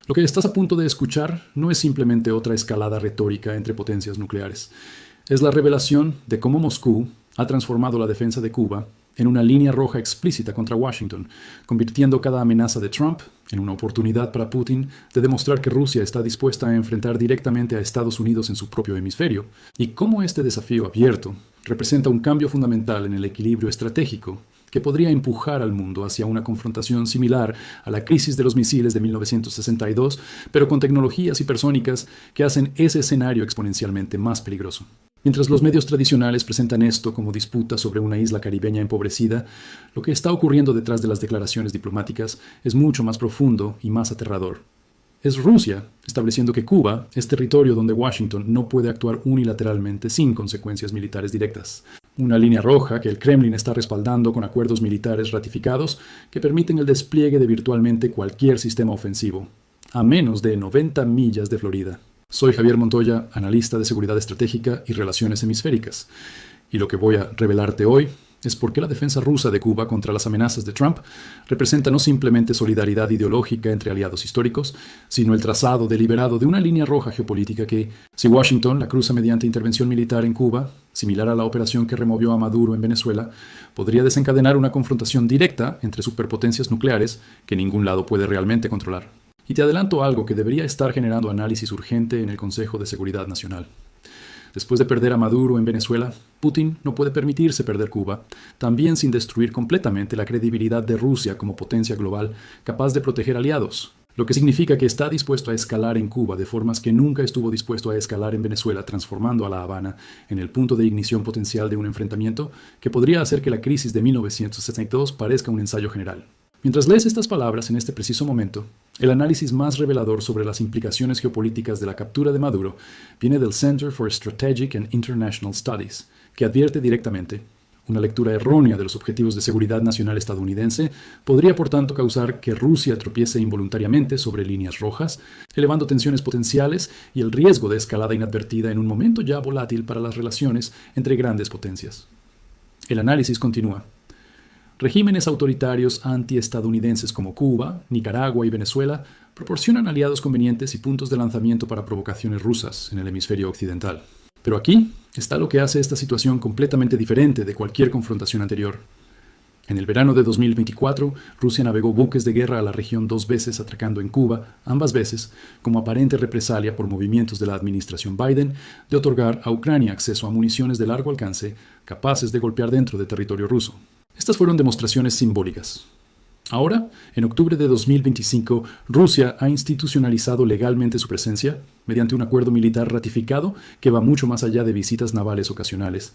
Lo que estás a punto de escuchar no es simplemente otra escalada retórica entre potencias nucleares. Es la revelación de cómo Moscú ha transformado la defensa de Cuba en una línea roja explícita contra Washington, convirtiendo cada amenaza de Trump en una oportunidad para Putin de demostrar que Rusia está dispuesta a enfrentar directamente a Estados Unidos en su propio hemisferio, y cómo este desafío abierto representa un cambio fundamental en el equilibrio estratégico que podría empujar al mundo hacia una confrontación similar a la crisis de los misiles de 1962, pero con tecnologías hipersónicas que hacen ese escenario exponencialmente más peligroso. Mientras los medios tradicionales presentan esto como disputa sobre una isla caribeña empobrecida, lo que está ocurriendo detrás de las declaraciones diplomáticas es mucho más profundo y más aterrador. Es Rusia estableciendo que Cuba es territorio donde Washington no puede actuar unilateralmente sin consecuencias militares directas. Una línea roja que el Kremlin está respaldando con acuerdos militares ratificados que permiten el despliegue de virtualmente cualquier sistema ofensivo, a menos de 90 millas de Florida. Soy Javier Montoya, analista de seguridad estratégica y relaciones hemisféricas, y lo que voy a revelarte hoy es por qué la defensa rusa de Cuba contra las amenazas de Trump representa no simplemente solidaridad ideológica entre aliados históricos, sino el trazado deliberado de una línea roja geopolítica que, si Washington la cruza mediante intervención militar en Cuba, similar a la operación que removió a Maduro en Venezuela, podría desencadenar una confrontación directa entre superpotencias nucleares que ningún lado puede realmente controlar. Y te adelanto algo que debería estar generando análisis urgente en el Consejo de Seguridad Nacional. Después de perder a Maduro en Venezuela, Putin no puede permitirse perder Cuba, también sin destruir completamente la credibilidad de Rusia como potencia global capaz de proteger aliados, lo que significa que está dispuesto a escalar en Cuba de formas que nunca estuvo dispuesto a escalar en Venezuela, transformando a La Habana en el punto de ignición potencial de un enfrentamiento que podría hacer que la crisis de 1962 parezca un ensayo general. Mientras lees estas palabras en este preciso momento, el análisis más revelador sobre las implicaciones geopolíticas de la captura de Maduro viene del Center for Strategic and International Studies, que advierte directamente: una lectura errónea de los objetivos de seguridad nacional estadounidense podría por tanto causar que Rusia tropiece involuntariamente sobre líneas rojas, elevando tensiones potenciales y el riesgo de escalada inadvertida en un momento ya volátil para las relaciones entre grandes potencias. El análisis continúa. Regímenes autoritarios antiestadounidenses como Cuba, Nicaragua y Venezuela proporcionan aliados convenientes y puntos de lanzamiento para provocaciones rusas en el hemisferio occidental. Pero aquí está lo que hace esta situación completamente diferente de cualquier confrontación anterior. En el verano de 2024, Rusia navegó buques de guerra a la región 2 veces atracando en Cuba, ambas veces como aparente represalia por movimientos de la administración Biden de otorgar a Ucrania acceso a municiones de largo alcance capaces de golpear dentro de territorio ruso. Estas fueron demostraciones simbólicas. Ahora, en octubre de 2025, Rusia ha institucionalizado legalmente su presencia mediante un acuerdo militar ratificado que va mucho más allá de visitas navales ocasionales.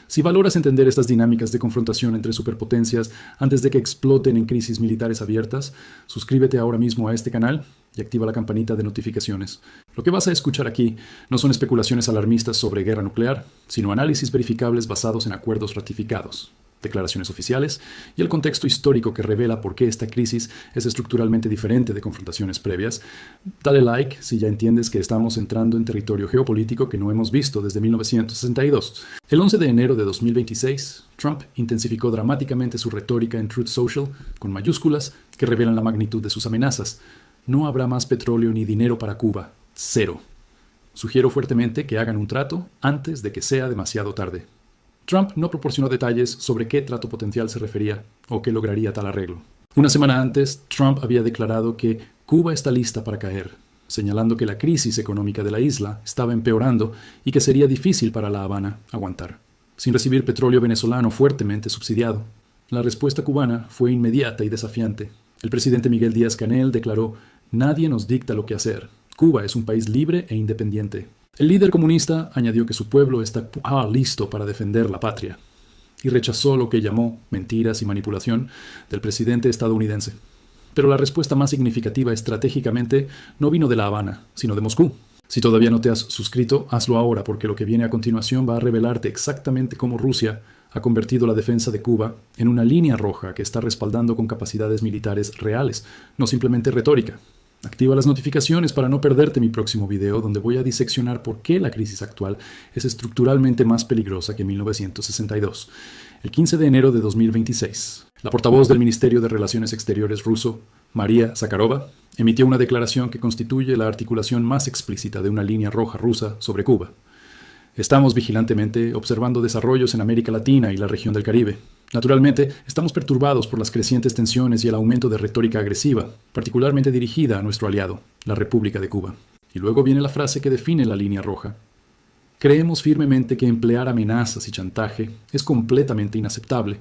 Si valoras entender estas dinámicas de confrontación entre superpotencias antes de que exploten en crisis militares abiertas, suscríbete ahora mismo a este canal y activa la campanita de notificaciones. Lo que vas a escuchar aquí no son especulaciones alarmistas sobre guerra nuclear, sino análisis verificables basados en acuerdos ratificados, declaraciones oficiales y el contexto histórico que revela por qué esta crisis es estructuralmente diferente de confrontaciones previas. Dale like si ya entiendes que estamos entrando en territorio geopolítico que no hemos visto desde 1962. El 11 de enero de 2026, Trump intensificó dramáticamente su retórica en Truth Social con mayúsculas que revelan la magnitud de sus amenazas. No habrá más petróleo ni dinero para Cuba. Cero. Sugiero fuertemente que hagan un trato antes de que sea demasiado tarde. Trump no proporcionó detalles sobre qué trato potencial se refería o qué lograría tal arreglo. Una semana antes, Trump había declarado que Cuba está lista para caer, señalando que la crisis económica de la isla estaba empeorando y que sería difícil para La Habana aguantar, sin recibir petróleo venezolano fuertemente subsidiado. La respuesta cubana fue inmediata y desafiante. El presidente Miguel Díaz-Canel declaró: "Nadie nos dicta lo que hacer. Cuba es un país libre e independiente". El líder comunista añadió que su pueblo está listo para defender la patria y rechazó lo que llamó mentiras y manipulación del presidente estadounidense. Pero la respuesta más significativa estratégicamente no vino de La Habana, sino de Moscú. Si todavía no te has suscrito, hazlo ahora, porque lo que viene a continuación va a revelarte exactamente cómo Rusia ha convertido la defensa de Cuba en una línea roja que está respaldando con capacidades militares reales, no simplemente retórica. Activa las notificaciones para no perderte mi próximo video, donde voy a diseccionar por qué la crisis actual es estructuralmente más peligrosa que 1962. El 15 de enero de 2026, la portavoz del Ministerio de Relaciones Exteriores ruso, María Zakharova, emitió una declaración que constituye la articulación más explícita de una línea roja rusa sobre Cuba. Estamos vigilantemente observando desarrollos en América Latina y la región del Caribe. Naturalmente, estamos perturbados por las crecientes tensiones y el aumento de retórica agresiva, particularmente dirigida a nuestro aliado, la República de Cuba. Y luego viene la frase que define la línea roja. Creemos firmemente que emplear amenazas y chantaje es completamente inaceptable,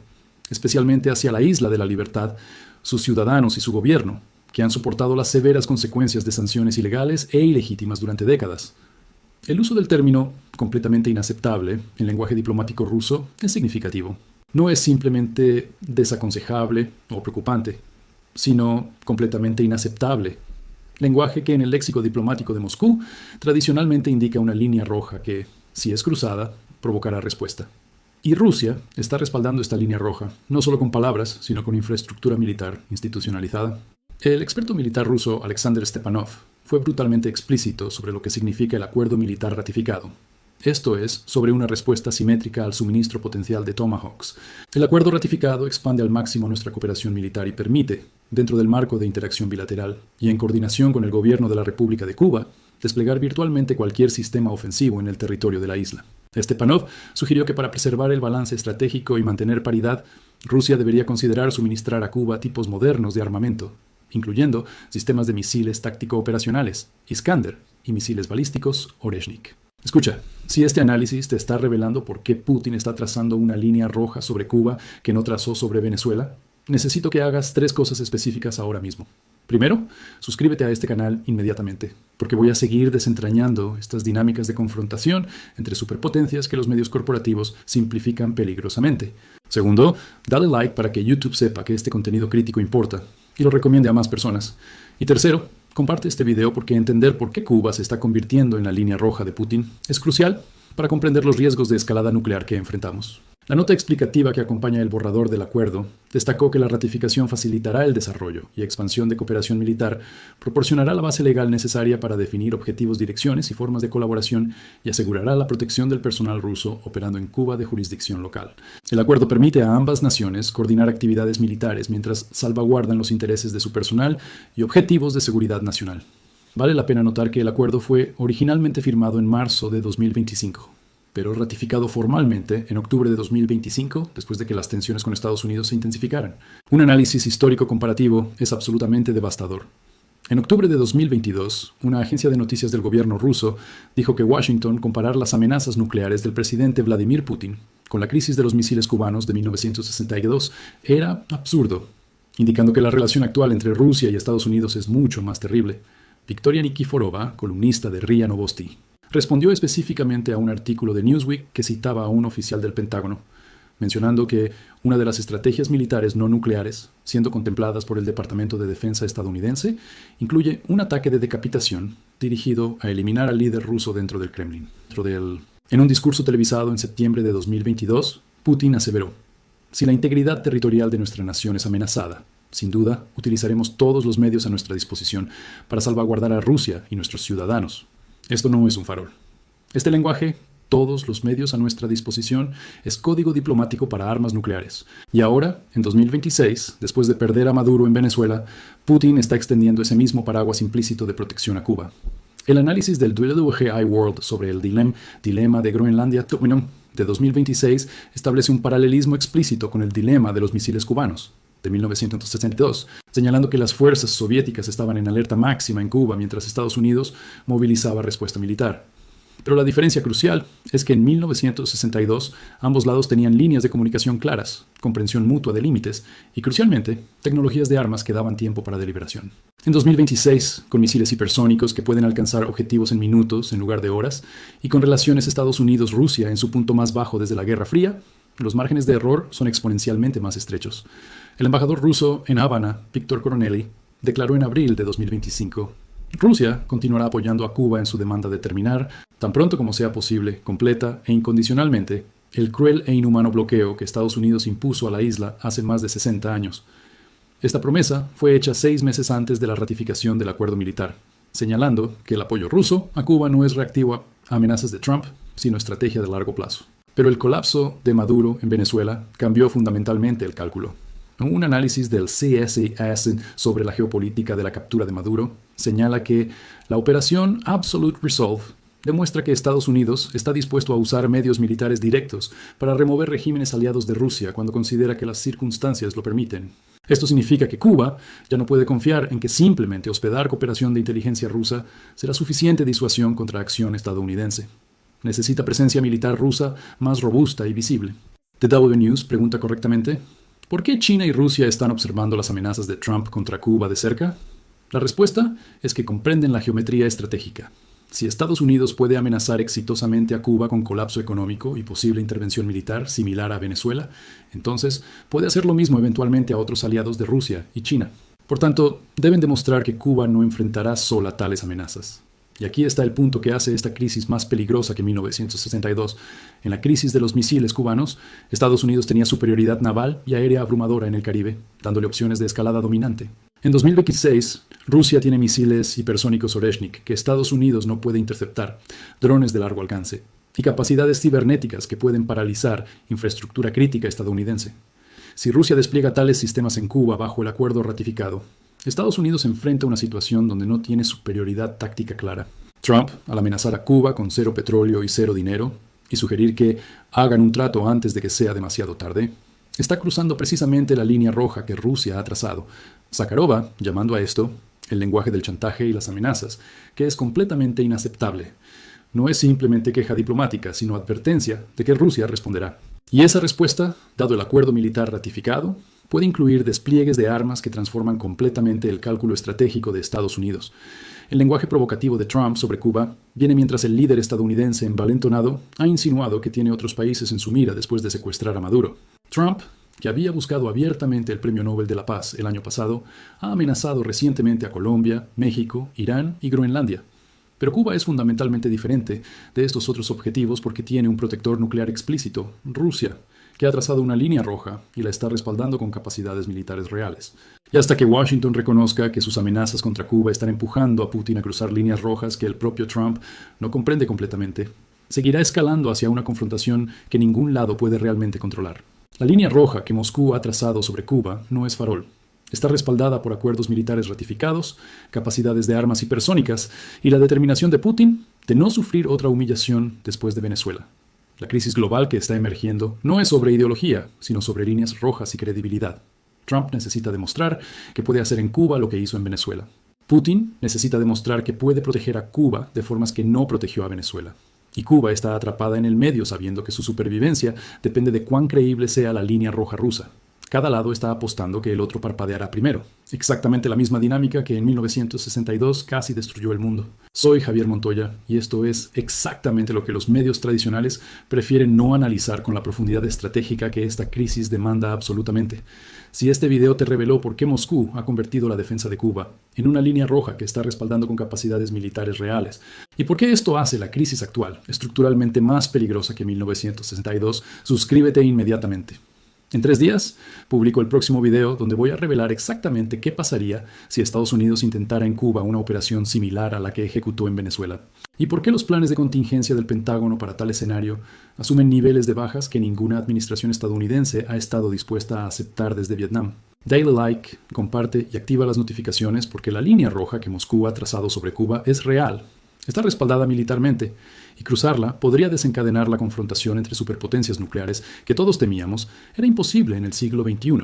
especialmente hacia la Isla de la Libertad, sus ciudadanos y su gobierno, que han soportado las severas consecuencias de sanciones ilegales e ilegítimas durante décadas. El uso del término completamente inaceptable en lenguaje diplomático ruso es significativo. No es simplemente desaconsejable o preocupante, sino completamente inaceptable. Lenguaje que en el léxico diplomático de Moscú tradicionalmente indica una línea roja que, si es cruzada, provocará respuesta. Y Rusia está respaldando esta línea roja, no solo con palabras, sino con infraestructura militar institucionalizada. El experto militar ruso Alexander Stepanov fue brutalmente explícito sobre lo que significa el acuerdo militar ratificado. Esto es, sobre una respuesta simétrica al suministro potencial de Tomahawks. El acuerdo ratificado expande al máximo nuestra cooperación militar y permite, dentro del marco de interacción bilateral y en coordinación con el gobierno de la República de Cuba, desplegar virtualmente cualquier sistema ofensivo en el territorio de la isla. Stepanov sugirió que para preservar el balance estratégico y mantener paridad, Rusia debería considerar suministrar a Cuba tipos modernos de armamento, incluyendo sistemas de misiles táctico-operacionales, Iskander, y misiles balísticos, Oreshnik. Escucha, si este análisis te está revelando por qué Putin está trazando una línea roja sobre Cuba que no trazó sobre Venezuela, necesito que hagas 3 cosas específicas ahora mismo. Primero, suscríbete a este canal inmediatamente, porque voy a seguir desentrañando estas dinámicas de confrontación entre superpotencias que los medios corporativos simplifican peligrosamente. Segundo, dale like para que YouTube sepa que este contenido crítico importa y lo recomiende a más personas. Y tercero, comparte este video porque entender por qué Cuba se está convirtiendo en la línea roja de Putin es crucial para comprender los riesgos de escalada nuclear que enfrentamos. La nota explicativa que acompaña el borrador del acuerdo destacó que la ratificación facilitará el desarrollo y expansión de cooperación militar, proporcionará la base legal necesaria para definir objetivos, direcciones y formas de colaboración y asegurará la protección del personal ruso operando en Cuba de jurisdicción local. El acuerdo permite a ambas naciones coordinar actividades militares mientras salvaguardan los intereses de su personal y objetivos de seguridad nacional. Vale la pena notar que el acuerdo fue originalmente firmado en marzo de 2025. Pero ratificado formalmente en octubre de 2025, después de que las tensiones con Estados Unidos se intensificaran. Un análisis histórico comparativo es absolutamente devastador. En octubre de 2022, una agencia de noticias del gobierno ruso dijo que Washington comparar las amenazas nucleares del presidente Vladimir Putin con la crisis de los misiles cubanos de 1962 era absurdo, indicando que la relación actual entre Rusia y Estados Unidos es mucho más terrible. Victoria Nikiforova, columnista de RIA Novosti, respondió específicamente a un artículo de Newsweek que citaba a un oficial del Pentágono, mencionando que una de las estrategias militares no nucleares, siendo contempladas por el Departamento de Defensa estadounidense, incluye un ataque de decapitación dirigido a eliminar al líder ruso dentro del Kremlin. En un discurso televisado en septiembre de 2022, Putin aseveró: "Si la integridad territorial de nuestra nación es amenazada, sin duda utilizaremos todos los medios a nuestra disposición para salvaguardar a Rusia y nuestros ciudadanos". Esto no es un farol. Este lenguaje, todos los medios a nuestra disposición, es código diplomático para armas nucleares. Y ahora, en 2026, después de perder a Maduro en Venezuela, Putin está extendiendo ese mismo paraguas implícito de protección a Cuba. El análisis del WGI World sobre el dilema de Groenlandia de 2026 establece un paralelismo explícito con el dilema de los misiles cubanos de 1962, señalando que las fuerzas soviéticas estaban en alerta máxima en Cuba mientras Estados Unidos movilizaba respuesta militar. Pero la diferencia crucial es que en 1962 ambos lados tenían líneas de comunicación claras, comprensión mutua de límites y, crucialmente, tecnologías de armas que daban tiempo para deliberación. En 2026, con misiles hipersónicos que pueden alcanzar objetivos en minutos en lugar de horas, y con relaciones Estados Unidos-Rusia en su punto más bajo desde la Guerra Fría, los márgenes de error son exponencialmente más estrechos. El embajador ruso en Habana, Víctor Coronelli, declaró en abril de 2025: "Rusia continuará apoyando a Cuba en su demanda de terminar, tan pronto como sea posible, completa e incondicionalmente, el cruel e inhumano bloqueo que Estados Unidos impuso a la isla hace más de 60 años. Esta promesa fue hecha 6 meses antes de la ratificación del acuerdo militar, señalando que el apoyo ruso a Cuba no es reactivo a amenazas de Trump, sino estrategia de largo plazo. Pero el colapso de Maduro en Venezuela cambió fundamentalmente el cálculo. Un análisis del CSIS sobre la geopolítica de la captura de Maduro señala que la operación Absolute Resolve demuestra que Estados Unidos está dispuesto a usar medios militares directos para remover regímenes aliados de Rusia cuando considera que las circunstancias lo permiten. Esto significa que Cuba ya no puede confiar en que simplemente hospedar cooperación de inteligencia rusa será suficiente disuasión contra acción estadounidense. Necesita presencia militar rusa más robusta y visible. The W News pregunta correctamente: ¿por qué China y Rusia están observando las amenazas de Trump contra Cuba de cerca? La respuesta es que comprenden la geometría estratégica. Si Estados Unidos puede amenazar exitosamente a Cuba con colapso económico y posible intervención militar similar a Venezuela, entonces puede hacer lo mismo eventualmente a otros aliados de Rusia y China. Por tanto, deben demostrar que Cuba no enfrentará sola tales amenazas. Y aquí está el punto que hace esta crisis más peligrosa que 1962. En la crisis de los misiles cubanos, Estados Unidos tenía superioridad naval y aérea abrumadora en el Caribe, dándole opciones de escalada dominante. En 2026, Rusia tiene misiles hipersónicos Oreshnik que Estados Unidos no puede interceptar, drones de largo alcance y capacidades cibernéticas que pueden paralizar infraestructura crítica estadounidense. Si Rusia despliega tales sistemas en Cuba bajo el acuerdo ratificado, Estados Unidos enfrenta una situación donde no tiene superioridad táctica clara. Trump, al amenazar a Cuba con cero petróleo y cero dinero, y sugerir que hagan un trato antes de que sea demasiado tarde, está cruzando precisamente la línea roja que Rusia ha trazado. Zakharova, llamando a esto el lenguaje del chantaje y las amenazas, que es completamente inaceptable. No es simplemente queja diplomática, sino advertencia de que Rusia responderá. Y esa respuesta, dado el acuerdo militar ratificado, puede incluir despliegues de armas que transforman completamente el cálculo estratégico de Estados Unidos. El lenguaje provocativo de Trump sobre Cuba viene mientras el líder estadounidense envalentonado ha insinuado que tiene otros países en su mira después de secuestrar a Maduro. Trump, que había buscado abiertamente el Premio Nobel de la Paz el año pasado, ha amenazado recientemente a Colombia, México, Irán y Groenlandia. Pero Cuba es fundamentalmente diferente de estos otros objetivos porque tiene un protector nuclear explícito, Rusia, que ha trazado una línea roja y la está respaldando con capacidades militares reales. Y hasta que Washington reconozca que sus amenazas contra Cuba están empujando a Putin a cruzar líneas rojas que el propio Trump no comprende completamente, seguirá escalando hacia una confrontación que ningún lado puede realmente controlar. La línea roja que Moscú ha trazado sobre Cuba no es farol. Está respaldada por acuerdos militares ratificados, capacidades de armas hipersónicas y la determinación de Putin de no sufrir otra humillación después de Venezuela. La crisis global que está emergiendo no es sobre ideología, sino sobre líneas rojas y credibilidad. Trump necesita demostrar que puede hacer en Cuba lo que hizo en Venezuela. Putin necesita demostrar que puede proteger a Cuba de formas que no protegió a Venezuela. Y Cuba está atrapada en el medio sabiendo que su supervivencia depende de cuán creíble sea la línea roja rusa. Cada lado está apostando que el otro parpadeará primero. Exactamente la misma dinámica que en 1962 casi destruyó el mundo. Soy Javier Montoya y esto es exactamente lo que los medios tradicionales prefieren no analizar con la profundidad estratégica que esta crisis demanda absolutamente. Si este video te reveló por qué Moscú ha convertido la defensa de Cuba en una línea roja que está respaldando con capacidades militares reales, y por qué esto hace la crisis actual estructuralmente más peligrosa que 1962, suscríbete inmediatamente. En 3 días, publico el próximo video donde voy a revelar exactamente qué pasaría si Estados Unidos intentara en Cuba una operación similar a la que ejecutó en Venezuela, y por qué los planes de contingencia del Pentágono para tal escenario asumen niveles de bajas que ninguna administración estadounidense ha estado dispuesta a aceptar desde Vietnam. Dale like, comparte y activa las notificaciones porque la línea roja que Moscú ha trazado sobre Cuba es real. Está respaldada militarmente, y cruzarla podría desencadenar la confrontación entre superpotencias nucleares que todos temíamos era imposible en el siglo XXI.